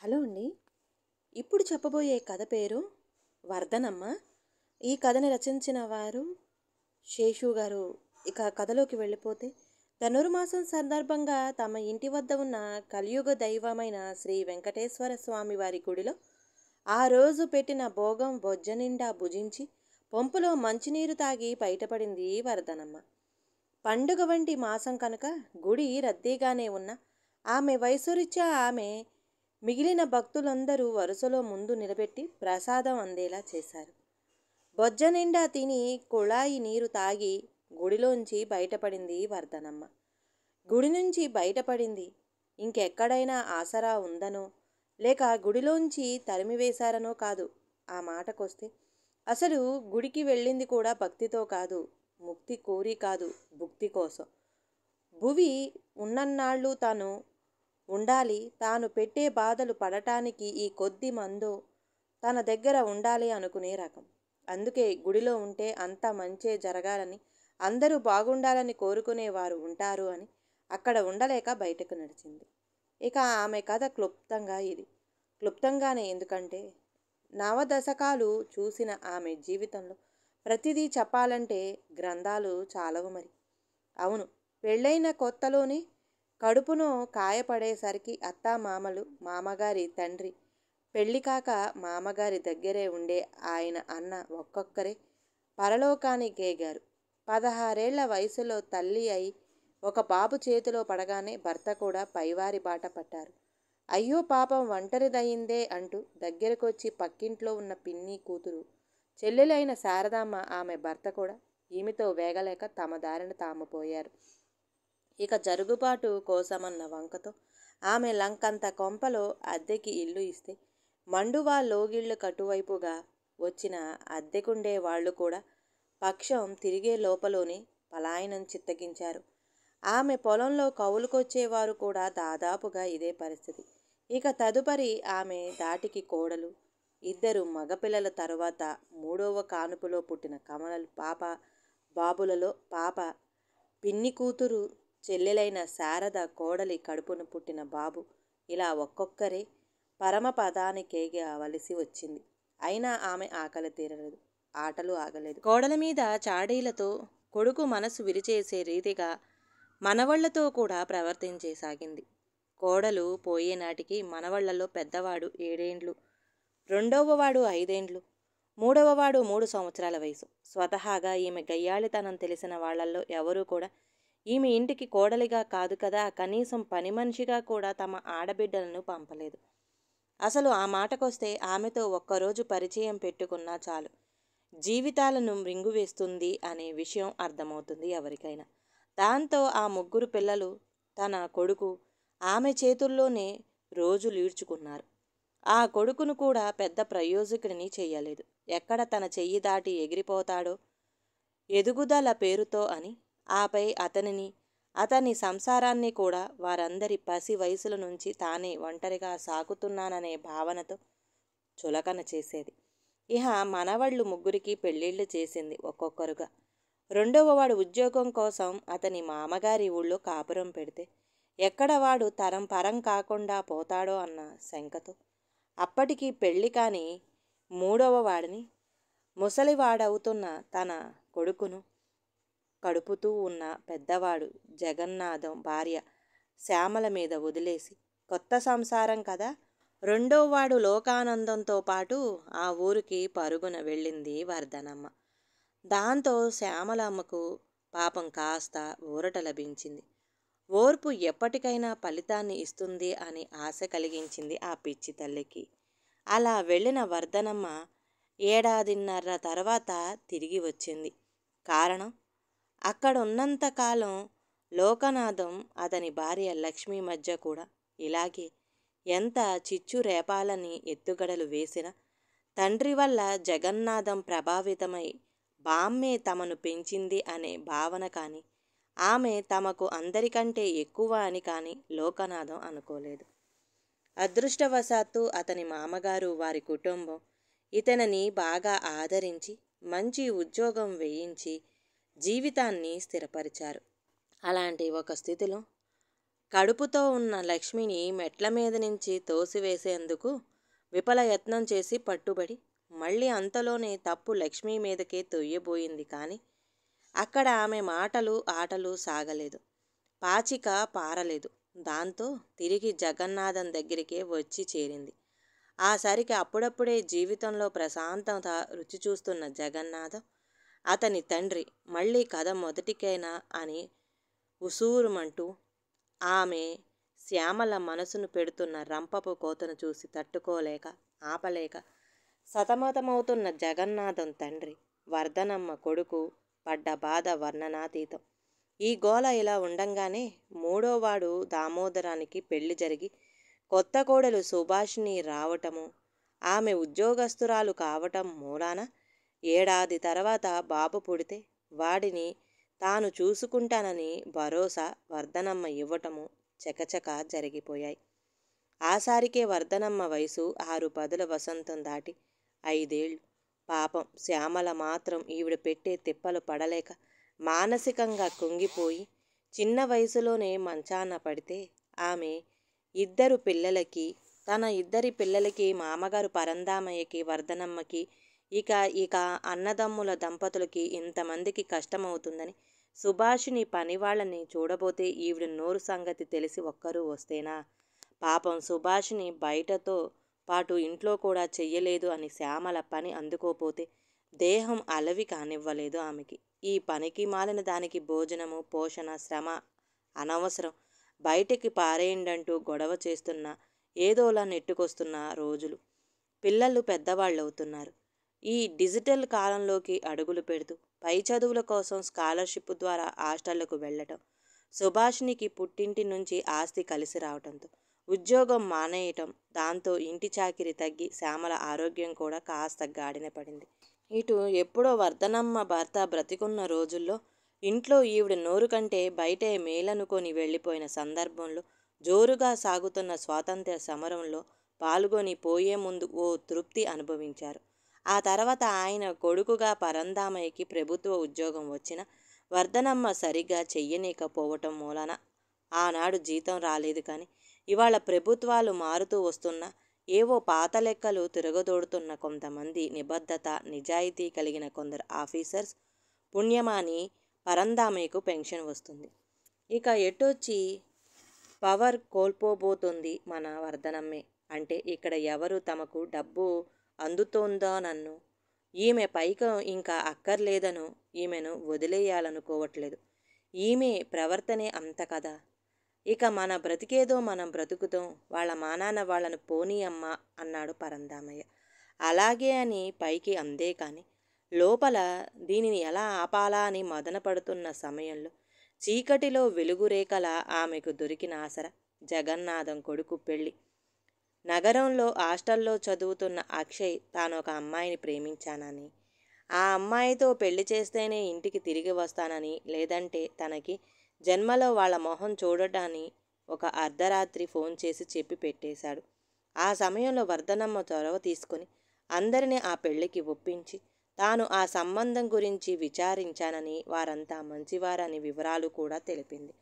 Hello అండి. ఇప్పుడు చెప్పబోయే కథ పేరు 'వర్ధనమ్మ'. ఈ కథని రచించిన వారు శేషు గారు. ఇక కథలోకి వెళ్ళిపోతే, ధనుర్మాసం సందర్భంగా తమ ఇంటి వద్ద ఉన్న కలియుగ దైవమైన శ్రీ వెంకటేశ్వర స్వామి వారి గుడిలో ఆ రోజు పెట్టిన భోగం బొజ్జ నిండా భుజించి పంపులో మంచినీరు తాగి బయటపడింది వర్ధనమ్మ. పండుగ వంటి మాసం కనుక గుడి రద్దీగానే ఉన్న ఆమె వయసురీత్యా ఆమె మిగిలిన భక్తులందరూ వరుసలో ముందు నిలబెట్టి ప్రసాదం అందేలా చేశారు. బొజ్జ నిండా తిని కుళాయి నీరు తాగి గుడిలోంచి బయటపడింది వర్ధనమ్మ. గుడి నుంచి బయటపడింది. ఇంకెక్కడైనా ఆసరా ఉందనో, లేక గుడిలోంచి తరిమివేశారనో కాదు. ఆ మాటకొస్తే అసలు గుడికి వెళ్ళింది కూడా భక్తితో కాదు, ముక్తి కోరి కాదు, భుక్తి కోసం. భువి ఉన్నన్నాళ్ళు తాను ఉండాలి, తాను పెట్టే బాధలు పడటానికి ఈ కొద్ది మందో తన దగ్గర ఉండాలి అనుకునే రకం. అందుకే గుడిలో ఉంటే అంత మంచే జరగాలని, అందరూ బాగుండాలని కోరుకునేవారు ఉంటారు అని అక్కడ ఉండలేక బయటకు నడిచింది. ఇక ఆమె కథ క్లుప్తంగా ఇది. క్లుప్తంగానే ఎందుకంటే నవదశకాలు చూసిన ఆమె జీవితంలో ప్రతిదీ చెప్పాలంటే గ్రంథాలు చాలవు మరి. అవును, పెళ్ళైన కొత్తలోనే కడుపును కాయపడేసరికి అత్తామామలు, మామగారి తండ్రి, పెళ్ళికాక మామగారి దగ్గరే ఉండే ఆయన అన్న ఒక్కొక్కరే పరలోకానికేగారు. 16 ఏళ్ల వయసులో తల్లి అయి ఒక బాబు చేతిలో పడగానే భర్త కూడా పైవారి బాట పట్టారు. అయ్యో పాపం ఒంటరిదయిందే అంటూ దగ్గరకొచ్చి పక్కింట్లో ఉన్న పిన్ని కూతురు చెల్లెలైన శారదమ్మ ఆమె భర్త కూడా ఈమెతో వేగలేక తమ దారిన తాము పోయారు. ఇక జరుగుబాటు కోసమన్న వంకతో ఆమె లంకంత కొంపలో అద్దెకి ఇల్లు ఇస్తే మండువా లోగిళ్ళు కటువైపుగా వచ్చిన అద్దెకుండే వాళ్ళు కూడా పక్షం తిరిగే లోపలోనే పలాయనం చిత్తగించారు. ఆమె పొలంలో కౌలుకొచ్చేవారు కూడా దాదాపుగా ఇదే పరిస్థితి. ఇక తదుపరి ఆమె దాటికి కోడలు, 2 మగపిల్లల తరువాత 3వ కానుపులో పుట్టిన కమలలు పాప, బాబులలో పాప, పిన్ని కూతురు చెల్లెలైన శారద కోడలి కడుపున పుట్టిన బాబు, ఇలా ఒక్కొక్కరే పరమపదానికేగవలసి వచ్చింది. అయినా ఆమె ఆకలి తీరలేదు, ఆటలు ఆగలేదు. కోడల మీద చాడీలతో కొడుకు మనసు విరిచేసే రీతిగా మనవళ్లతో కూడా ప్రవర్తించేసాగింది. కోడలు పోయేనాటికి మనవళ్లలో పెద్దవాడు 7 ఏండ్లు, రెండవవాడు 5 ఏండ్లు, మూడవవాడు 3 సంవత్సరాల వయసు. స్వతహాగా ఈమె గయ్యాళితనం తెలిసిన వాళ్లల్లో ఎవరూ కూడా ఈమె ఇంటికి కోడలిగా కాదు కదా, కనీసం పని మనిషిగా కూడా తమ ఆడబిడ్డలను పంపలేదు. అసలు ఆ మాటకొస్తే ఆమెతో ఒక్కరోజు పరిచయం పెట్టుకున్నా చాలు, జీవితాలను మృంగివేస్తుంది అనే విషయం అర్థమవుతుంది ఎవరికైనా. దాంతో ఆ 3 పిల్లలు, తన కొడుకు ఆమె చేతుల్లోనే రోజులీడ్చుకున్నారు. ఆ కొడుకును కూడా పెద్ద ప్రయోజకుడిని చెయ్యలేదు. ఎక్కడ తన చెయ్యి దాటి ఎగిరిపోతాడో ఎదుగుదల పేరుతో అని, ఆపై అతనిని, అతని సంసారాన్ని కూడా వారందరి పసి వయసుల నుంచి తానే ఒంటరిగా సాకుతున్నాననే భావనతో చులకన చేసేది. ఇహ మనవళ్ళు 3కి పెళ్ళిళ్ళు చేసింది ఒక్కొక్కరుగా. రెండవవాడు ఉద్యోగం కోసం అతని మామగారి ఊళ్ళో కాపురం పెడితే ఎక్కడ వాడు తరం పరం కాకుండా పోతాడో అన్న శంకతో అప్పటికి పెళ్ళి కాని 3వ వాడిని, ముసలివాడవుతున్న తన కొడుకును కడుపుతూ ఉన్న పెద్దవాడు జగన్నాథం భార్య శ్యామల మీద వదిలేసి కొత్త సంసారం కదా, రెండోవాడు లోకానందంతో పాటు ఆ ఊరికి పరుగున వెళ్ళింది వర్ధనమ్మ. దాంతో శ్యామలమ్మకు పాపం కాస్త ఊరట లభించింది. ఓర్పు ఎప్పటికైనా ఫలితాన్ని ఇస్తుంది అని ఆశ కలిగించింది ఆ పిచ్చి తల్లికి. అలా వెళ్ళిన వర్ధనమ్మ 1.5 ఏడాది తర్వాత తిరిగి వచ్చింది. కారణం, అక్కడున్నంతకాలం లోకనాథం అతని భార్య లక్ష్మి మధ్య కూడా ఇలాగే ఎంత చిచ్చు రేపాలని ఎత్తుగడలు వేసినా తండ్రి వల్ల జగన్నాథం ప్రభావితమై బామ్మే తమను పెంచింది అనే భావన కానీ, ఆమె తమకు అందరికంటే ఎక్కువ అని కానీ లోకనాథం అనుకోలేదు. అదృష్టవశాత్తు అతని మామగారు, వారి కుటుంబం ఇతనిని బాగా ఆదరించి మంచి ఉద్యోగం వేయించి జీవితాన్ని స్థిరపరిచారు. అలాంటి ఒక స్థితిలో కడుపుతో ఉన్న లక్ష్మిని మెట్ల మీద నుంచి తోసివేసేందుకు విఫల యత్నం చేసి పట్టుబడి మళ్ళీ అంతలోనే తప్పు లక్ష్మి మీదకే తొయ్యబోయింది. కానీ అక్కడ ఆమె మాటలు ఆటలు సాగలేదు. పాచిక పారలేదు. దాంతో తిరిగి జగన్నాథం దగ్గరికే వచ్చి చేరింది. ఆ సరికి అప్పుడప్పుడే జీవితంలో ప్రశాంతత రుచి చూస్తున్న జగన్నాథం, అతని తండ్రి మళ్ళీ కథ మొదటికైనా అని ఉసూరుమంటూ ఆమె శ్యామల మనసును పెడుతున్న రంపపు కోతను చూసి తట్టుకోలేక ఆపలేక సతమతమవుతున్న జగన్నాథం తండ్రి, వర్ధనమ్మ కొడుకు పడ్డ బాధ వర్ణనాతీతం. ఈ గోల ఇలా ఉండంగానే మూడోవాడు దామోదరానికి పెళ్లి జరిగి కొత్త కోడలు సుభాషిణి రావటము, ఆమె ఉద్యోగస్తురాలు కావటం మూలాన ఏడాది తర్వాత బాబు పుడితే వాడిని తాను చూసుకుంటానని భరోసా వర్ధనమ్మ ఇవ్వటము చకచక జరిగిపోయాయి. ఆసారికే వర్ధనమ్మ వయసు 6 వసంతం దాటి 5 పాపం శ్యామల మాత్రం ఈవిడ పెట్టే తిప్పలు పడలేక మానసికంగా కుంగిపోయి చిన్న వయసులోనే మంచాన పడితే ఆమె తన ఇద్దరి పిల్లలకి మామగారు పరందామయ్యకి వర్ధనమ్మకి ఇక అన్నదమ్ముల దంపతులకి ఇంతమందికి కష్టమవుతుందని సుభాషిణి పనివాళ్ళని చూడబోతే ఈవిడ నోరు సంగతి తెలిసి ఒక్కరూ వస్తేనా? పాపం సుభాషిణి బయటతో పాటు ఇంట్లో కూడా చెయ్యలేదు అని శ్యామల పని అందుకోపోతే దేహం అలవి కానివ్వలేదు ఆమెకి. ఈ పనికి మాలిన దానికి భోజనము పోషణ శ్రమ అనవసరం, బయటికి పారేయండంటూ గొడవ చేస్తున్నా ఏదోలా నెట్టుకొస్తున్న రోజులు. పిల్లలు పెద్దవాళ్ళవుతున్నారు. ఈ డిజిటల్ కాలంలోకి అడుగులు పెడుతూ పై చదువుల కోసం స్కాలర్షిప్ ద్వారా హాస్టళ్లకు వెళ్ళటం, సుభాషిణికి పుట్టింటి నుంచి ఆస్తి కలిసి రావటంతో ఉద్యోగం మానేయటం, దాంతో ఇంటి చాకిరి తగ్గి శ్యామల ఆరోగ్యం కూడా కాస్త గాడిన పడింది. ఇటు ఎప్పుడో వర్ధనమ్మ భర్త బ్రతికున్న రోజుల్లో ఇంట్లో ఈవిడ నోరు కంటే బయటే మేలనుకొని వెళ్ళిపోయిన సందర్భంలో జోరుగా సాగుతున్న స్వాతంత్ర్య సమరంలో పాల్గొని పోయే ముందు ఓ తృప్తి అనుభవించారు. ఆ తర్వాత ఆయన కొడుకుగా పరందామయ్యకి ప్రభుత్వ ఉద్యోగం వచ్చిన వర్ధనమ్మ సరిగ్గా చెయ్యనీకపోవటం మూలాన ఆనాడు జీతం రాలేదు. కానీ ఇవాళ ప్రభుత్వాలు మారుతూ వస్తున్నా ఏవో పాత లెక్కలు తిరగదోడుతున్న కొంతమంది నిబద్ధత నిజాయితీ కలిగిన కొందరు ఆఫీసర్స్ పుణ్యమాని పరందామయ్యకు పెన్షన్ వస్తుంది. ఇక ఎటొచ్చి పవర్ కోల్పోబోతుంది మన వర్ధనమ్మే. అంటే ఇక్కడ ఎవరు తమకు డబ్బు అందుతోందోనన్ను, ఈమె పైకి ఇంకా అక్కర్లేదనో ఈమెను వదిలేయాలనుకోవట్లేదు. ఈమె ప్రవర్తనే అంత కదా. ఇక మన బ్రతికేదో మనం బ్రతుకుతాం, వాళ్ళ మానాన వాళ్ళను పోనీ అమ్మా అన్నాడు పరందామయ్య. అలాగే అని పైకి అందే కానీ లోపల దీనిని ఎలా ఆపాలా అని మదన పడుతున్న సమయంలో చీకటిలో వెలుగురేఖలా ఆమెకు దొరికిన ఆసర జగన్నాథం కొడుకు పెళ్ళి. నగరంలో హాస్టల్లో చదువుతున్న అక్షయ్ తానొక అమ్మాయిని ప్రేమించానని, ఆ అమ్మాయితో పెళ్లి చేస్తేనే ఇంటికి తిరిగి వస్తానని, లేదంటే తనకి జన్మలో వాళ్ళ మొహం చూడటాన్ని ఒక అర్ధరాత్రి ఫోన్ చేసి చెప్పి పెట్టేశాడు. ఆ సమయంలో వర్ధనమ్మ చొరవ తీసుకుని అందరినీ ఆ పెళ్లికి ఒప్పించి తాను ఆ సంబంధం గురించి విచారించానని, వారంతా మంచివారని వివరాలు కూడా తెలిపింది.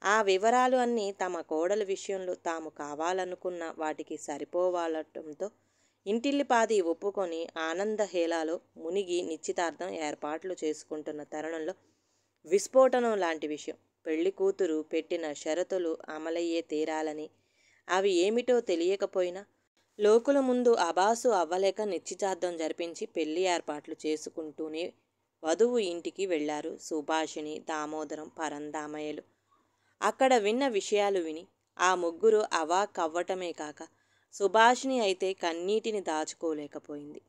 ఆ వివరాలు అన్నీ తమ కోడల విషయంలో తాము కావాలనుకున్న వాటికి సరిపోవాలటంతో ఇంటిల్లిపాది ఒప్పుకొని ఆనందహేళాలో మునిగి నిశ్చితార్థం ఏర్పాట్లు చేసుకుంటున్న తరుణంలో విస్ఫోటనం లాంటి విషయం. పెళ్లి కూతురు పెట్టిన షరతులు అమలయ్యే తీరాలని, అవి ఏమిటో తెలియకపోయినా లోకుల ముందు అబాసు అవ్వలేక నిశ్చితార్థం జరిపించి పెళ్లి ఏర్పాట్లు చేసుకుంటూనే వధువు ఇంటికి వెళ్లారు సుభాషిణి, దామోదరం, పరందామయ్యలు. అక్కడ విన్న విషయాలు విని ఆ ముగ్గురు అవాక్కవ్వటమే కాక సుభాషిణి అయితే కన్నీటిని దాచుకోలేకపోయింది.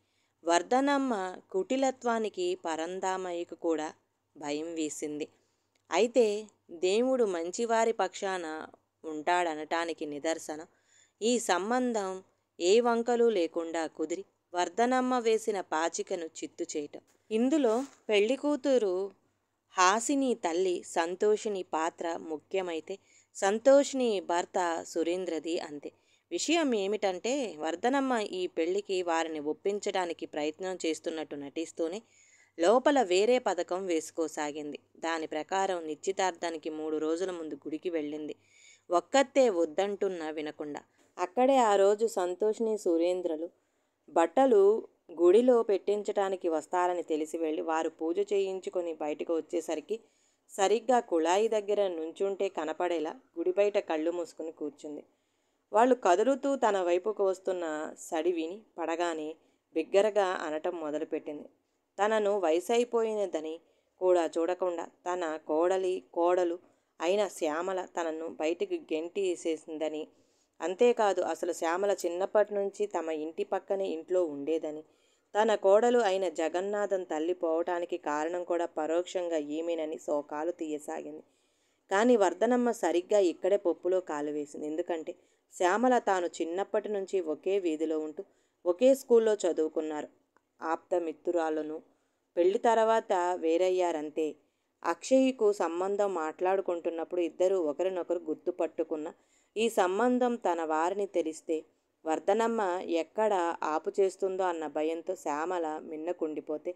వర్ధనమ్మ కుటిలత్వానికి పరందామయ్యకు కూడా భయం వేసింది. అయితే దేవుడు మంచివారి పక్షాన ఉంటాడనటానికి నిదర్శనం ఈ సంబంధం ఏ వంకలు లేకుండా కుదిరి వర్ధనమ్మ వేసిన పాచికను చిత్తు చేయటం. ఇందులో పెళ్లికూతురు హాసిని తల్లి సంతోషిని పాత్ర ముఖ్యమైతే సంతోషిని భర్త సురేంద్రది అంతే. విషయం ఏమిటంటే వర్ధనమ్మ ఈ పెళ్లికి వారిని ఒప్పించడానికి ప్రయత్నం చేస్తున్నట్టు నటిస్తూనే లోపల వేరే పథకం వేసుకోసాగింది. దాని ప్రకారం నిశ్చితార్థానికి 3 రోజుల ముందు గుడికి వెళ్ళింది. ఒక్కతే వద్దంటున్నా వినకుండా. అక్కడే ఆ రోజు సంతోష్ని సురేంద్రలు బట్టలు గుడిలో పెట్టించటానికి వస్తారని తెలిసి వెళ్ళి వారు పూజ చేయించుకొని బయటకు వచ్చేసరికి సరిగ్గా కుళాయి దగ్గర నుంచుంటే కనపడేలా గుడి బయట కళ్ళు మూసుకుని కూర్చుంది. వాళ్ళు కదులుతూ తన వైపుకు వస్తున్న సడి విని పడగానే బిగ్గరగా అనటం మొదలుపెట్టింది. తనను వయసైపోయినదని కూడా చూడకుండా తన కోడలు అయిన శ్యామల తనను బయటికి గెంటేసేసిందని, అంతేకాదు అసలు శ్యామల చిన్నప్పటి నుంచి తమ ఇంటి పక్కనే ఇంట్లో ఉండేదని, తన కోడలు అయిన జగన్నాథం తల్లి పోవటానికి కారణం కూడా పరోక్షంగా ఈమెనని శోకాలు తీయసాగింది. కానీ వర్ధనమ్మ సరిగ్గా ఇక్కడే పప్పులో కాలు వేసింది. ఎందుకంటే శ్యామల తాను చిన్నప్పటి నుంచి ఒకే వీధిలో ఉంటూ ఒకే స్కూల్లో చదువుకున్నారు. ఆప్తమిత్రురాలను. పెళ్లి తర్వాత వేరయ్యారంతే. అక్షయ్కు సంబంధం మాట్లాడుకుంటున్నప్పుడు ఇద్దరూ ఒకరినొకరు గుర్తుపట్టుకున్న ఈ సంబంధం తన వారిని తెలిస్తే వర్ధనమ్మ ఎక్కడ ఆపు చేస్తుందో అన్న భయంతో శ్యామల మిన్నకుండిపోతే,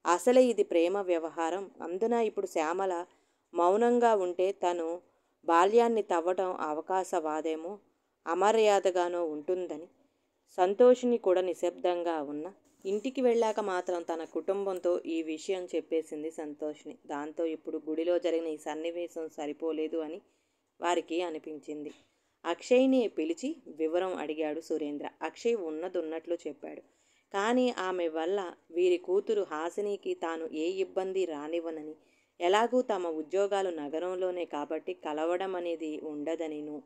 అసలే ఇది ప్రేమ వ్యవహారం. అందున ఇప్పుడు శ్యామల మౌనంగా ఉంటే తను బాల్యాన్ని తవ్వటం అవకాశవాదేమో, అమర్యాదగానో ఉంటుందని సంతోషిని కూడా నిశ్శబ్దంగా ఉన్న. ఇంటికి వెళ్ళాక మాత్రం తన కుటుంబంతో ఈ విషయం చెప్పేసింది సంతోషిని. దాంతో ఇప్పుడు గుడిలో జరిగిన ఈ సన్నివేశం సరిపోలేదు అని వారికి అనిపించింది. అక్షయ్ని పిలిచి వివరం అడిగాడు సురేంద్ర. అక్షయ్ ఉన్నదున్నట్లు చెప్పాడు. కానీ ఆమె వల్ల వీరి కూతురు హాసినికి తాను ఏ ఇబ్బంది రానివ్వనని, ఎలాగూ తమ ఉద్యోగాలు నగరంలోనే కాబట్టి కలవడం అనేది ఉండదనిను.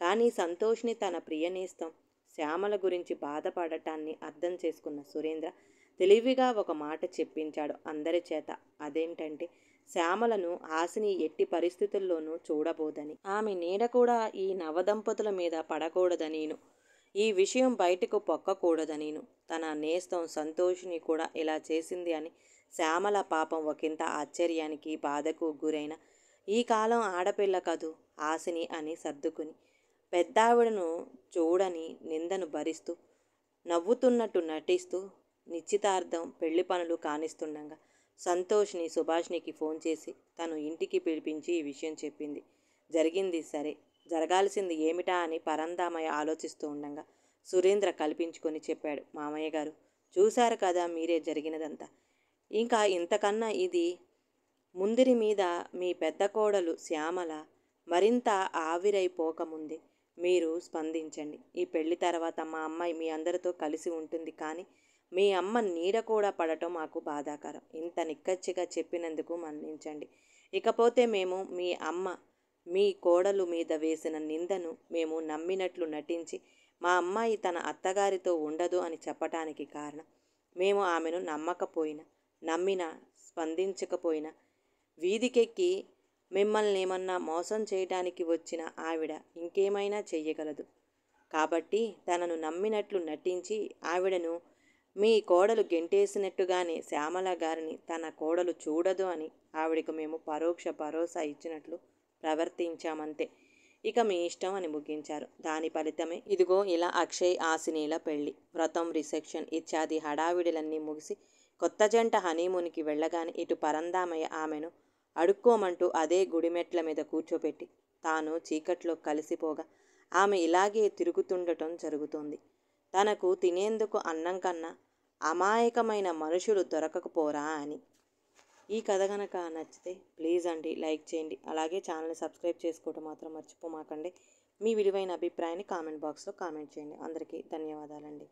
కానీ సంతోష్ని తన ప్రియనేస్తం శ్యామల గురించి బాధపడటాన్ని అర్థం చేసుకున్న సురేంద్ర తెలివిగా ఒక మాట చెప్పించాడు అందరి చేత. అదేంటంటే శ్యామలను హాసిని ఎట్టి పరిస్థితుల్లోనూ చూడబోదని, ఆమె నీడ కూడా ఈ నవదంపతుల మీద పడకూడదనీను, ఈ విషయం బయటకు పొక్కకూడదనీను. తన నేస్తం సంతోషిని కూడా ఇలా చేసింది అని శ్యామల పాపం ఒకంత ఆశ్చర్యానికి బాధకు గురైన ఈ కాలం ఆడపిల్ల కదూ హాసిని అని సర్దుకుని పెద్దావిడను చూడని నిందను భరిస్తూ నవ్వుతున్నట్టు నటిస్తూ నిశ్చితార్థం పెళ్లి పనులు కానిస్తుండగా సంతోష్ని సుభాష్నికి ఫోన్ చేసి తను ఇంటికి పిలిపించి ఈ విషయం చెప్పింది. జరిగింది సరే, జరగాల్సింది ఏమిటా అని పరందామయ్య ఆలోచిస్తూ ఉండగా సురేంద్ర కల్పించుకొని చెప్పాడు. మామయ్య గారు, చూశారు కదా మీరే జరిగినదంతా. ఇంకా ఇంతకన్నా ఇది ముందిరి మీద మీ పెద్ద కోడలు శ్యామల మరింత ఆవిరైపోకముందే మీరు స్పందించండి. ఈ పెళ్లి తర్వాత మా అమ్మాయి మీ అందరితో కలిసి ఉంటుంది. కానీ మీ అమ్మ నీడ కూడా పడటం మాకు బాధాకరం. ఇంత నిక్కచ్చిగా చెప్పినందుకు మన్నించండి. ఇకపోతే మేము మీ అమ్మ మీ కోడలు మీద వేసిన నిందను మేము నమ్మినట్లు నటించి మా అమ్మాయి తన అత్తగారితో ఉండదు అని చెప్పటానికి కారణం, మేము ఆమెను నమ్మకపోయినా, నమ్మినా, స్పందించకపోయినా వీధికెక్కి మిమ్మల్ని ఏమన్నా మోసం చేయడానికి వచ్చిన ఆవిడ ఇంకేమైనా చెయ్యగలదు. కాబట్టి తనను నమ్మినట్లు నటించి ఆవిడను మీ కోడలు గెంటేసినట్టుగానే శ్యామల గారిని తన కోడలు చూడదు అని ఆవిడకు మేము పరోక్ష భరోసా ఇచ్చినట్లు ప్రవర్తించామంతే. ఇక మీ ఇష్టం అని ముగించారు. దాని ఫలితమే ఇదిగో ఇలా అక్షయ్ హాసినీల పెళ్లి, వ్రతం, రిసెప్షన్ ఇత్యాది హడావిడిలన్నీ ముగిసి కొత్త జంట హనీమూన్కి వెళ్ళగానే ఇటు పరందామయ్య ఆమెను అడుక్కోమంటూ అదే గుడిమెట్ల మీద కూర్చోపెట్టి తాను చీకట్లో కలిసిపోగా ఆమె ఇలాగే తిరుగుతుండటం జరుగుతోంది. తనకు తినేందుకు అన్నం కన్నా అమాయకమైన మనుషులు దొరకకపోరా అని. ఈ కథ కనుక నచ్చితే ప్లీజ్ అండి లైక్ చేయండి. అలాగే ఛానల్ని సబ్స్క్రైబ్ చేసుకోవడం మాత్రం మర్చిపోమాకండి. మీ విలువైన అభిప్రాయాన్ని కామెంట్ బాక్స్లో కామెంట్ చేయండి. అందరికీ ధన్యవాదాలండి.